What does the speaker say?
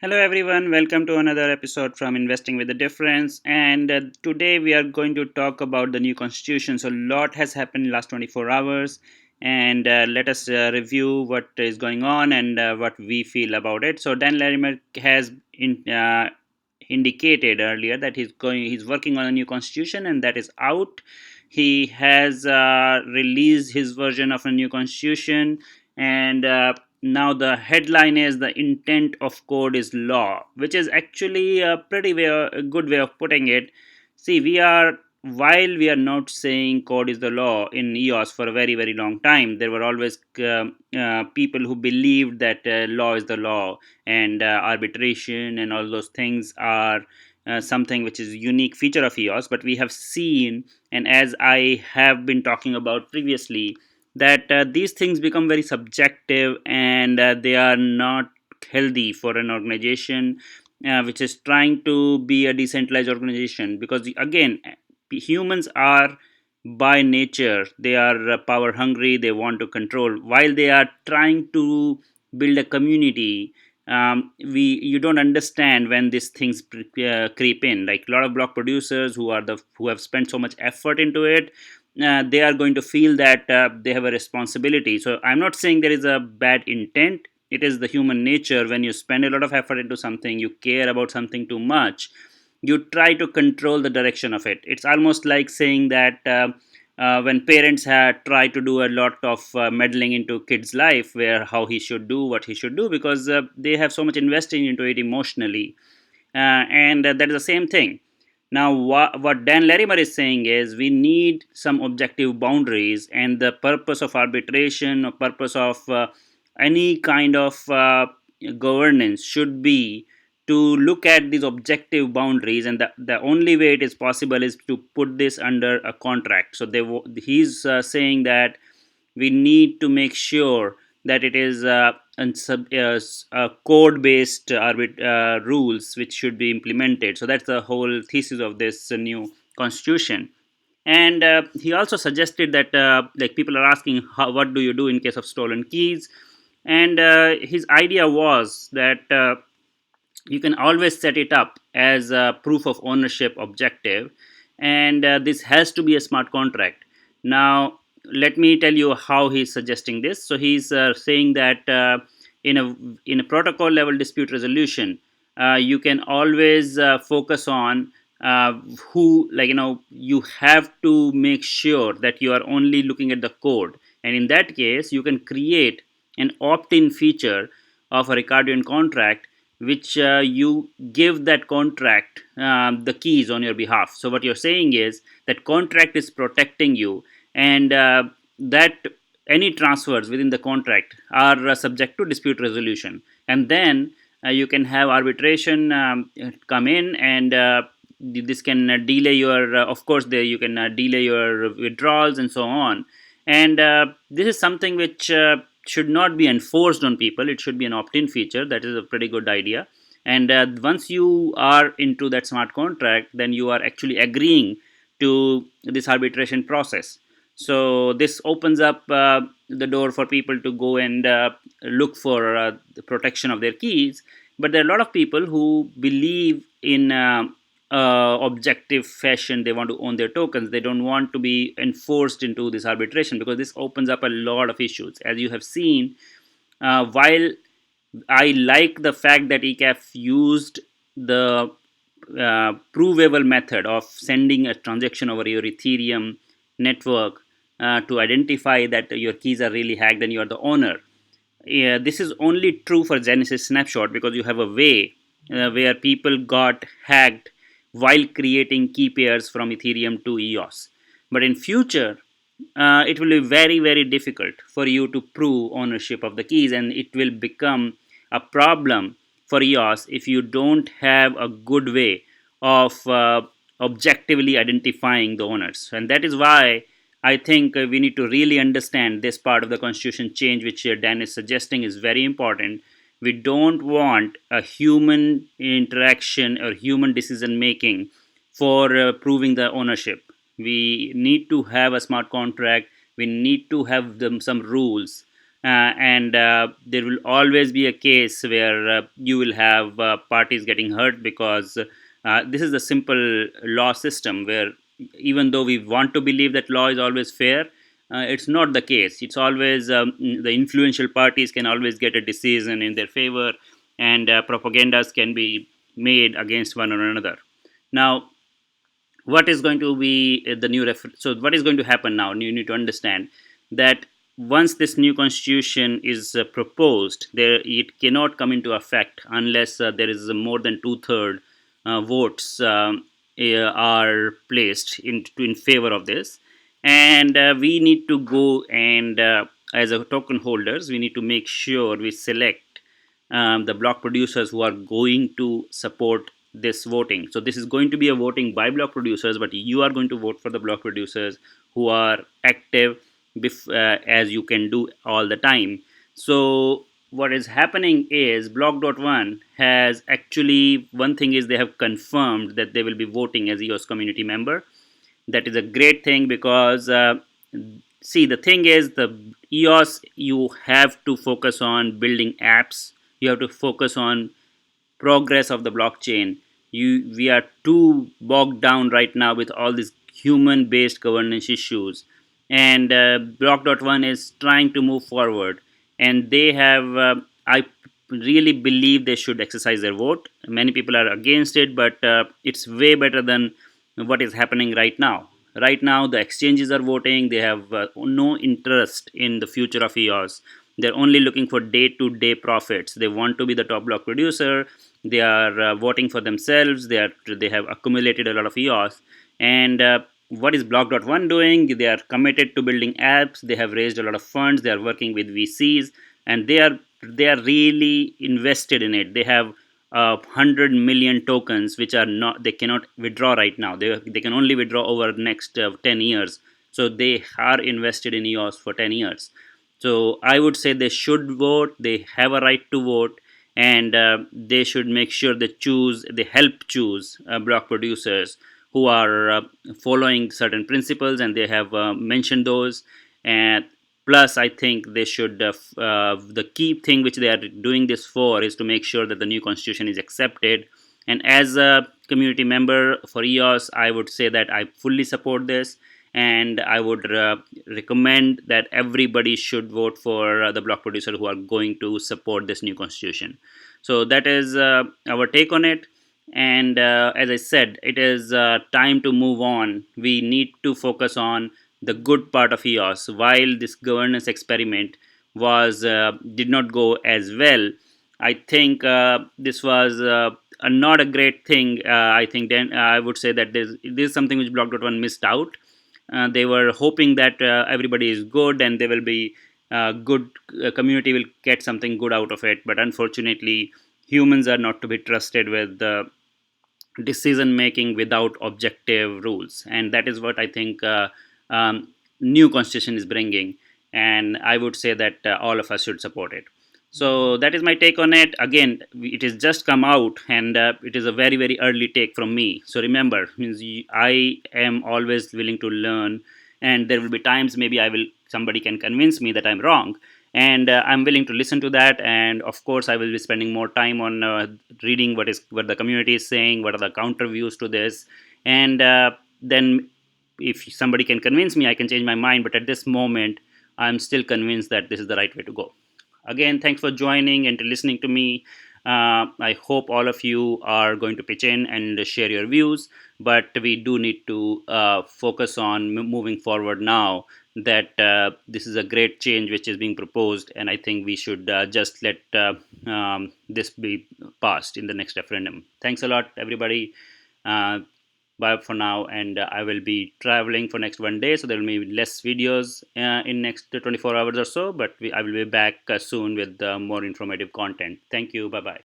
Hello everyone, welcome to another episode from Investing with the Difference. And today we are going to talk about the new constitution. So, a lot has happened in the last 24 hours, and let us review what is going on and what we feel about it. So, Dan Larimer has indicated earlier that he's working on a new constitution, and that is out. He has released his version of a new constitution, and now the headline is the intent of code is law, which is actually a good way of putting it. See, while we are not saying code is the law in EOS for a very long time, there were always people who believed that law is the law, and arbitration and all those things are something which is a unique feature of EOS. But we have seen, and as I have been talking about previously, that these things become very subjective, and they are not healthy for an organization which is trying to be a decentralized organization, because again, humans are by nature, they are power hungry, they want to control while they are trying to build a community. We You don't understand when these things creep in, like a lot of block producers who have spent so much effort into it. They are going to feel that they have a responsibility. So I'm not saying there is a bad intent. It is the human nature. When you spend a lot of effort into something, you care about something too much, you try to control the direction of it. It's almost like saying that when parents had try to do a lot of meddling into kids life, where how he should do what he should do, because they have so much investing into it emotionally. And that is the same thing. Now, what Dan Larimer is saying is we need some objective boundaries, and the purpose of arbitration or purpose of any kind of governance should be to look at these objective boundaries, and the only way it is possible is to put this under a contract. So he's saying that we need to make sure that it is code based rules which should be implemented. So that's the whole thesis of this new constitution. And he also suggested that like people are asking what do you do in case of stolen keys, and his idea was that you can always set it up as a proof of ownership objective, and this has to be a smart contract. Now, let me tell you how he's suggesting this. So he's saying that in a protocol level dispute resolution, you can always focus on who, like, you have to make sure that you are only looking at the code, and in that case you can create an opt-in feature of a Ricardian contract, which you give that contract the keys on your behalf. So what you're saying is that contract is protecting you, and that any transfers within the contract are subject to dispute resolution, and then you can have arbitration come in, and this can delay your of course you can delay your withdrawals and so on. And this is something which should not be enforced on people. It should be an opt-in feature. That is a pretty good idea. And once you are into that smart contract, then you are actually agreeing to this arbitration process. So this opens up the door for people to go and look for the protection of their keys. But there are a lot of people who believe in objective fashion. They want to own their tokens. They don't want to be enforced into this arbitration, because this opens up a lot of issues. As you have seen, while I like the fact that ECAF used the provable method of sending a transaction over your Ethereum network to identify that your keys are really hacked and you are the owner. Yeah, this is only true for Genesis Snapshot, because you have a way where people got hacked while creating key pairs from Ethereum to EOS. But in future, it will be very difficult for you to prove ownership of the keys, and it will become a problem for EOS if you don't have a good way of objectively identifying the owners. And that is why I think we need to really understand this part of the constitution change, which Dan is suggesting, is very important. We don't want a human interaction or human decision making for proving the ownership. We need to have a smart contract. We need to have some rules and there will always be a case where you will have parties getting hurt, because this is a simple law system where, even though we want to believe that law is always fair, it's not the case. It's always the influential parties can always get a decision in their favor, and propagandas can be made against one another. Now, what is going to be the new so what is going to happen now? You need to understand that once this new constitution is proposed, there it cannot come into effect unless there is more than two-third votes are placed in favor of this. And we need to go and as a token holders, we need to make sure we select the block producers who are going to support this voting. So this is going to be a voting by block producers, but you are going to vote for the block producers who are active, as you can do all the time. So what is happening is block.one has actually, one thing is they have confirmed that they will be voting as EOS community member. That is a great thing, because see, the thing is, the EOS, you have to focus on building apps, you have to focus on progress of the blockchain. We are too bogged down right now with all these human based governance issues, and block.one is trying to move forward, and they have I really believe they should exercise their vote. Many people are against it, but it's way better than what is happening right now. Right now, the exchanges are voting. They have no interest in the future of EOS. They're only looking for day-to-day profits. They want to be the top block producer. They are voting for themselves. They have accumulated a lot of EOS. And what is block.one doing? They are committed to building apps. They have raised a lot of funds. They are working with VCs, and they are really invested in it. They have 100 million tokens which are not, they cannot withdraw right now. They can only withdraw over the next 10 years. So they are invested in EOS for 10 years. So I would say they should vote. They have a right to vote, and they should make sure they help choose block producers who are following certain principles, and they have mentioned those. And plus, I think they should. The key thing which they are doing this for is to make sure that the new constitution is accepted. And as a community member for EOS, I would say that I fully support this, and I would recommend that everybody should vote for the block producer who are going to support this new constitution. So that is our take on it. And as I said, it is time to move on. We need to focus on the good part of EOS. While this governance experiment was did not go as well, I think this was not a great thing. I think then I would say that this is something which block.one missed out. They were hoping that everybody is good and there will be good community will get something good out of it. But unfortunately, humans are not to be trusted with decision making without objective rules, and that is what I think new constitution is bringing. And I would say that all of us should support it. So that is my take on it. Again, it has just come out, and it is a very very early take from me. So remember, means I am always willing to learn, and there will be times maybe somebody can convince me that I'm wrong, and I'm willing to listen to that. And of course, I will be spending more time on reading what the community is saying, what are the counter views to this, and then if somebody can convince me, I can change my mind. But at this moment, I'm still convinced that this is the right way to go. Again, thanks for joining and to listening to me. I hope all of you are going to pitch in and share your views, but we do need to focus on moving forward now that this is a great change which is being proposed, and I think we should just let this be passed in the next referendum. Thanks a lot, everybody. Bye for now, and I will be traveling for next 1 day, so there will be less videos in next 24 hours or so, but I will be back soon with more informative content. Thank you. Bye bye.